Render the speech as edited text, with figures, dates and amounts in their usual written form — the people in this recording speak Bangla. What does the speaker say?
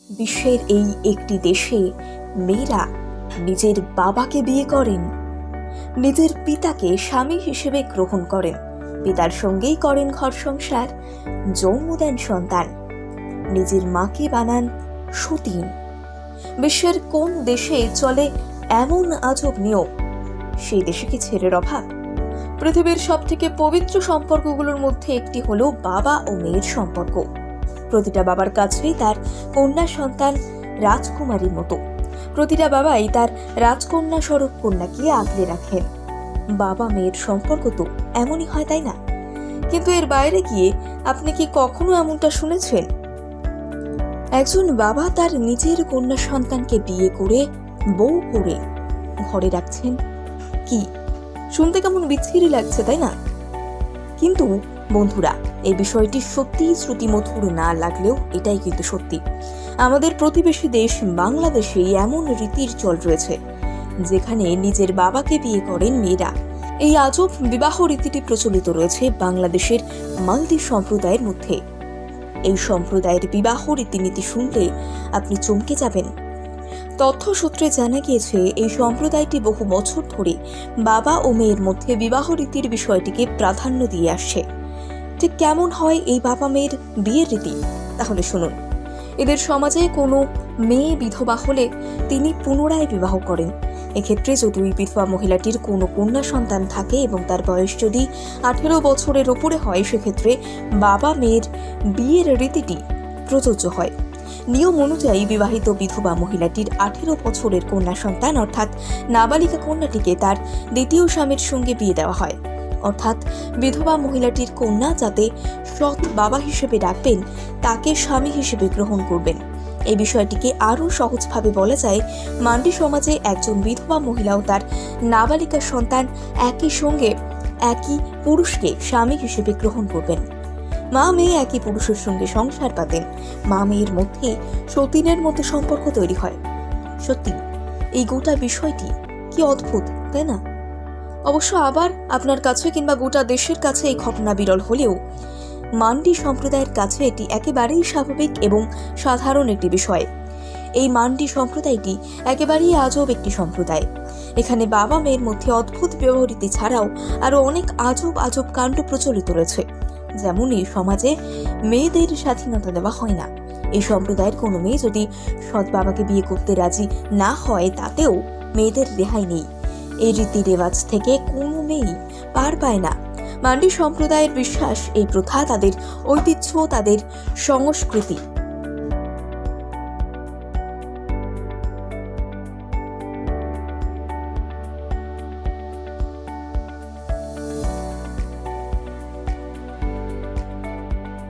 বিশ্বের এই একটি দেশে মেয়েরা নিজের বাবাকে বিয়ে করেন, নিজের পিতাকে স্বামী হিসেবে গ্রহণ করেন, পিতার সঙ্গেই করেন ঘর সংসার, জন্ম দেন সন্তান, নিজের মাকে বানান সতীন। বিশ্বের কোন দেশে চলে এমন আজব নিয়ম? সেই দেশে কি ছেলের অভাব? পৃথিবীর সব থেকে পবিত্র সম্পর্কগুলোর মধ্যে একটি হলো বাবা ও মেয়ের সম্পর্ক। প্রতিটা বাবার কাছেই তার কন্যা সন্তান রাজকুমারীর মতো। প্রতিটা বাবাই তার রাজকন্যা স্বরূপ কন্যাকে আগলে রাখেন। বাবা মেয়ের সম্পর্ক তো এমনই হয়, তাই না? কিন্তু এর বাইরে গিয়ে আপনি কি কখনো এমনটা শুনেছেন? একজন বাবা তার নিজের কন্যা সন্তানকে বিয়ে করে বউ করে ঘরে রাখছেন। কি শুনতে কেমন বিচ্ছিরি লাগছে, তাই না? কিন্তু বন্ধুরা, এই বিষয়টি সত্যিই শ্রুতিমধুর না লাগলেও এটাই কিন্তু সত্যি। আমাদের প্রতিবেশী দেশ বাংলাদেশে এমন রীতির চল রয়েছে যেখানে নিজের বাবাকে বিয়ে করেন মেয়েরা। এই আজব বিবাহ রীতিটি প্রচলিত রয়েছে বাংলাদেশের মালদ্বীপ সম্প্রদায়ের মধ্যে। এই সম্প্রদায়ের বিবাহ রীতিনীতি শুনলে আপনি চমকে যাবেন। তথ্য সূত্রে জানা গিয়েছে, এই সম্প্রদায়টি বহু বছর ধরে বাবা ও মেয়ের মধ্যে বিবাহ রীতির বিষয়টিকে প্রাধান্য দিয়ে আসছে। ঠিক কেমন হয় এই বাবা মেয়ের বিয়ের রীতি? তাহলে শুনুন। এদের সমাজে কোনো মেয়ে বিধবা হলে তিনি পুনরায় বিবাহ করেন। এক্ষেত্রে যদি ওই বিধবা মহিলাটির কোনো কন্যা সন্তান থাকে এবং তার বয়স যদি 18 বছরের ওপরে হয়, সেক্ষেত্রে বাবা মেয়ের বিয়ের রীতিটি প্রযোজ্য হয়। নিয়ম অনুযায়ী বিবাহিত বিধবা মহিলাটির 18 বছরের কন্যা সন্তান অর্থাৎ নাবালিকা কন্যাটিকে তার দ্বিতীয় স্বামীর সঙ্গে বিয়ে দেওয়া হয়। অর্থাৎ বিধবা মহিলাটির কন্যা যাতে সৎ বাবা হিসেবে ডাকবেন, তাকে স্বামী হিসেবে গ্রহণ করবেন। এই বিষয়টিকে আরও সহজভাবে বলা যায়, মান্ডি সমাজে একজন বিধবা মহিলাও তার নাবালিকা সন্তান একই সঙ্গে একই পুরুষকে স্বামী হিসেবে গ্রহণ করবেন। মা মেয়ে একই পুরুষের সঙ্গে সংসার পাতেন। মা মেয়ের মধ্যে সতীনের মতো সম্পর্ক তৈরি হয়। সত্যি এই গোটা বিষয়টি কি অদ্ভুত, তাই না? অবশ্য আবার আপনার কাছে কিংবা গোটা দেশের কাছে এই ঘটনা বিরল হলেও মান্ডি সম্প্রদায়ের কাছে এটি একেবারেই স্বাভাবিক এবং সাধারণ একটি বিষয়। এই মান্ডি সম্প্রদায়টি একেবারেই আজব একটি সম্প্রদায়। এখানে বাবা মেয়ের মধ্যে অদ্ভুত ব্যবহৃতি ছাড়াও আরও অনেক আজব কাণ্ড প্রচলিত রয়েছে। যেমন এই সমাজে মেয়েদের স্বাধীনতা দেওয়া হয় না। এই সম্প্রদায়ের কোনো মেয়ে যদি সৎ বাবাকে বিয়ে করতে রাজি না হয়, তাতেও মেয়েদের রেহাই নেই। এই রীতি রেওয়াজ থেকে কোনো মেয়েই পার পায় না। মান্ডি সম্প্রদায়ের বিশ্বাস, এই প্রথা তাদের ঐতিহ্য, তাদের সংস্কৃতি।